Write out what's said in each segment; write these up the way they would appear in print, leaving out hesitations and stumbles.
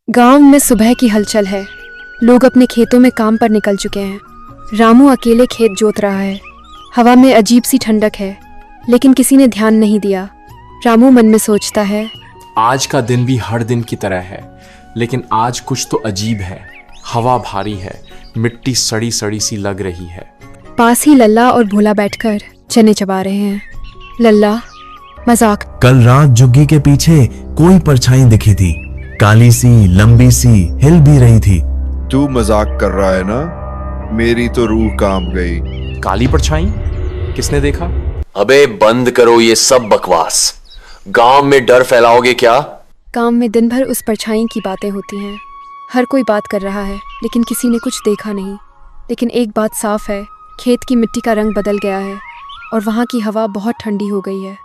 गांव में सुबह की हलचल है। लोग अपने खेतों में काम पर निकल चुके हैं। रामू अकेले खेत जोत रहा है। हवा में अजीब सी ठंडक है, लेकिन किसी ने ध्यान नहीं दिया। रामू मन में सोचता है, आज का दिन भी हर दिन की तरह है, लेकिन आज कुछ तो अजीब है। हवा भारी है, मिट्टी सड़ी सड़ी सी लग रही है। पास ही लल्ला और भोला बैठकर चने चबा रहे हैं। लल्ला, मजाक। कल रात झुग्गी के पीछे कोई परछाई दिखी थी, काली सी, लंबी सी, हिल भी रही थी। तू मजाक कर रहा है ना? मेरी तो रूह कांप गई। काली परछाई? किसने देखा? अबे बंद करो ये सब बकवास। गांव में डर फैलाओगे क्या? गांव में दिन भर उस परछाई की बातें होती हैं। हर कोई बात कर रहा है, लेकिन किसी ने कुछ देखा नहीं। लेकिन एक बात साफ है, खेत की मिट्टी का रंग बदल गया है और वहाँ की हवा बहुत ठंडी हो गई है।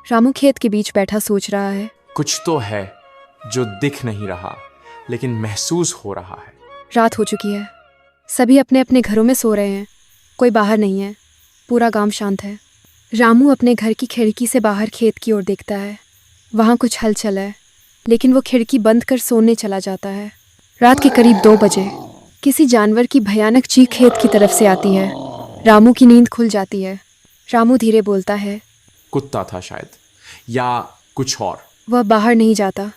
रामू खेत के बीच बैठा सोच रहा है, कुछ तो है जो दिख नहीं रहा, लेकिन महसूस हो रहा है। रात हो चुकी है। सभी अपने अपने घरों में सो रहे हैं। कोई बाहर नहीं है। पूरा गांव शांत है। रामू अपने घर की खिड़की से बाहर खेत की ओर देखता है। वहाँ कुछ हलचल है, लेकिन वो खिड़की बंद कर सोने चला जाता है। रात के करीब 2 बजे किसी जानवर की भयानक चीख खेत की तरफ से आती है। रामू की नींद खुल जाती है। रामू धीरे बोलता है, कुत्ता था शायद, या कुछ और। वह बाहर नहीं जाता,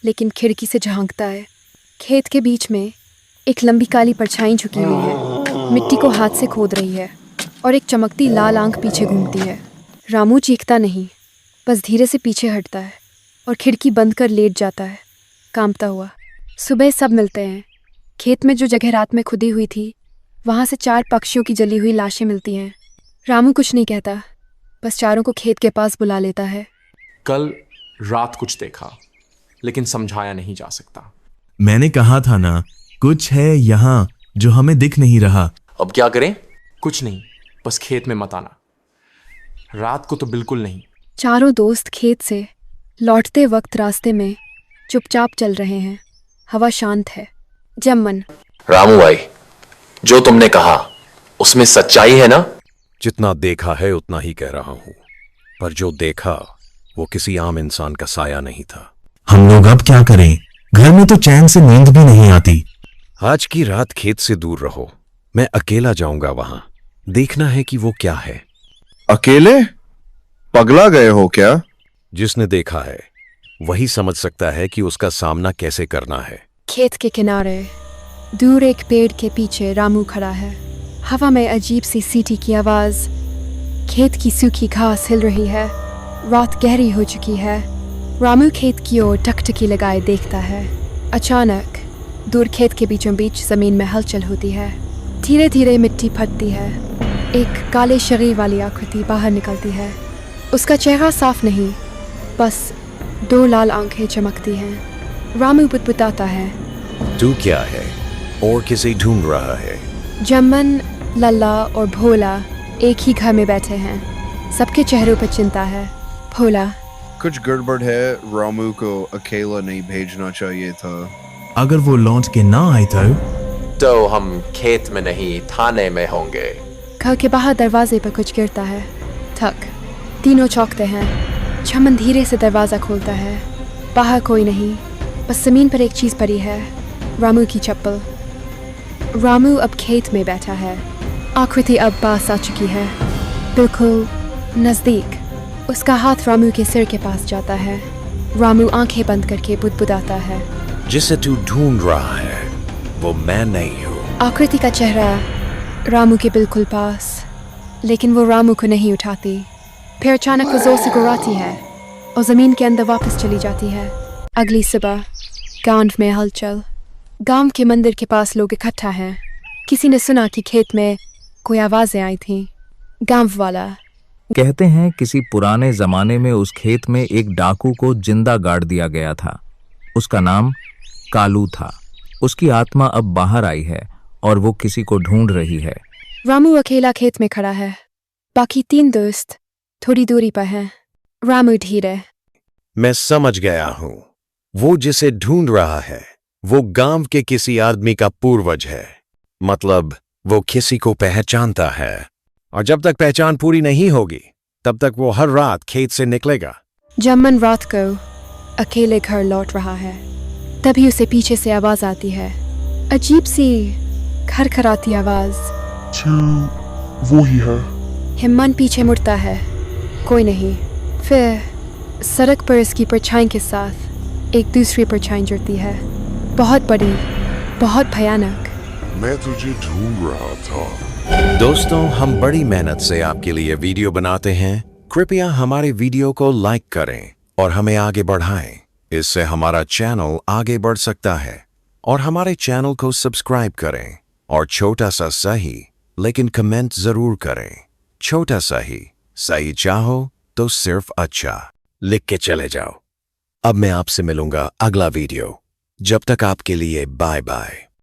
लेकिन खिड़की से झांकता है। खेत के बीच में एक लंबी काली परछाई झुकी हुई है, मिट्टी को हाथ से खोद रही है और एक चमकती लाल आंख पीछे घूमती है। रामू चीखता नहीं, बस धीरे से पीछे हटता है और खिड़की बंद कर लेट जाता है, कांपता हुआ। सुबह सब मिलते हैं। खेत में जो जगह रात में खुदी हुई थी, वहाँ से 4 पक्षियों की जली हुई लाशें मिलती हैं। रामू कुछ नहीं कहता, बस चारों को खेत के पास बुला लेता है। कल रात कुछ देखा, लेकिन समझाया नहीं जा सकता। मैंने कहा था ना, कुछ है यहाँ जो हमें दिख नहीं रहा। अब क्या करें? कुछ नहीं, बस खेत में मत आना। रात को तो बिल्कुल नहीं। चारों दोस्त खेत से लौटते वक्त रास्ते में चुपचाप चल रहे हैं। हवा शांत है। जम्मन, रामू भाई, जो तुमने कहा उसमें सच्चाई है ना? जितना देखा है उतना ही कह रहा हूं, पर जो देखा वो किसी आम इंसान का साया नहीं था। हम लोग अब क्या करें? घर में तो चैन से नींद भी नहीं आती। आज की रात खेत से दूर रहो। मैं अकेला जाऊंगा वहां। देखना है कि वो क्या है। अकेले? पगला गए हो क्या? जिसने देखा है वही समझ सकता है कि उसका सामना कैसे करना है। खेत के किनारे दूर एक पेड़ के पीछे रामू खड़ा है। हवा में अजीब सी सीटी की आवाज। खेत की सूखी घास हिल रही है। रात गहरी हो चुकी है। रामू खेत की ओर टकटकी लगाए देखता है। अचानक दूर खेत के बीचों बीच जमीन में हलचल होती है। धीरे धीरे मिट्टी फटती है। एक काले शरीर वाली आकृति बाहर निकलती है। उसका चेहरा साफ नहीं, बस 2 लाल आंखें चमकती हैं। रामू बुदबुदाता है, तू क्या है और किसे ढूंढ रहा है? जम्मन, लल्ला और भोला एक ही घर में बैठे हैं। सबके चेहरों पर चिंता है। भोला, कुछ गड़बड़ है। रामू को अकेला नहीं भेजना चाहिए था। अगर वो लौट के ना आए तो हम खेत में नहीं, थाने में होंगे। घर के बाहर दरवाजे पर कुछ गिरता है। ठक। तीनों चौंकते हैं। चमन धीरे से दरवाज़ा खोलता है। बाहर कोई नहीं, बस ज़मीन पर एक चीज़ पड़ी है, रामू की चप्पल। रामू अब खेत में बैठा है। आकृति अब पास आ चुकी है, बिल्कुल नज़दीक। उसका हाथ रामू के सिर के पास जाता है। रामू आंखें बंद करके बुदबुदाता है, जिसे तू ढूंढ रहा है वो मैं नहीं हूं। आकृति का चेहरा रामू के बिल्कुल पास, लेकिन वो रामू को नहीं उठाती। फिर अचानक वो जोर से गुर्राती है और ज़मीन के अंदर वापस चली जाती है। अगली सुबह गांव में हलचल। गांव के मंदिर के पास लोग इकट्ठा हैं। किसी ने सुना कि खेत में कोई आवाज़ें आई थीं। गांव वाला कहते हैं किसी पुराने जमाने में उस खेत में एक डाकू को जिंदा गाड़ दिया गया था। उसका नाम कालू था। उसकी आत्मा अब बाहर आई है और वो किसी को ढूंढ रही है। रामू अकेला खेत में खड़ा है। बाकी 3 दोस्त थोड़ी दूरी पर हैं। रामू धीरे, मैं समझ गया हूं। वो जिसे ढूंढ रहा है वो गांव के किसी आदमी का पूर्वज है। मतलब वो किसी को पहचानता है, और जब तक पहचान पूरी नहीं होगी तब तक वो हर रात खेत से निकलेगा। जम्मन रात को अकेले घर लौट रहा है। तभी उसे पीछे से आवाज आती है, अजीब सी खरखराती आवाज। वो ही है। हिम्मन पीछे मुड़ता है, कोई नहीं। फिर सड़क पर इसकी परछाई के साथ एक दूसरी परछाई जुड़ती है, बहुत बड़ी, बहुत भयानक। मैं तुझे ढूंढ रहा था। दोस्तों, हम बड़ी मेहनत से आपके लिए वीडियो बनाते हैं। कृपया हमारे वीडियो को लाइक करें और हमें आगे बढ़ाएं। इससे हमारा चैनल आगे बढ़ सकता है। और हमारे चैनल को सब्सक्राइब करें और छोटा सा सही लेकिन कमेंट जरूर करें। छोटा सही, सही चाहो तो सिर्फ अच्छा लिख के चले जाओ। अब मैं आपसे मिलूंगा अगला वीडियो। जब तक आपके लिए बाय बाय।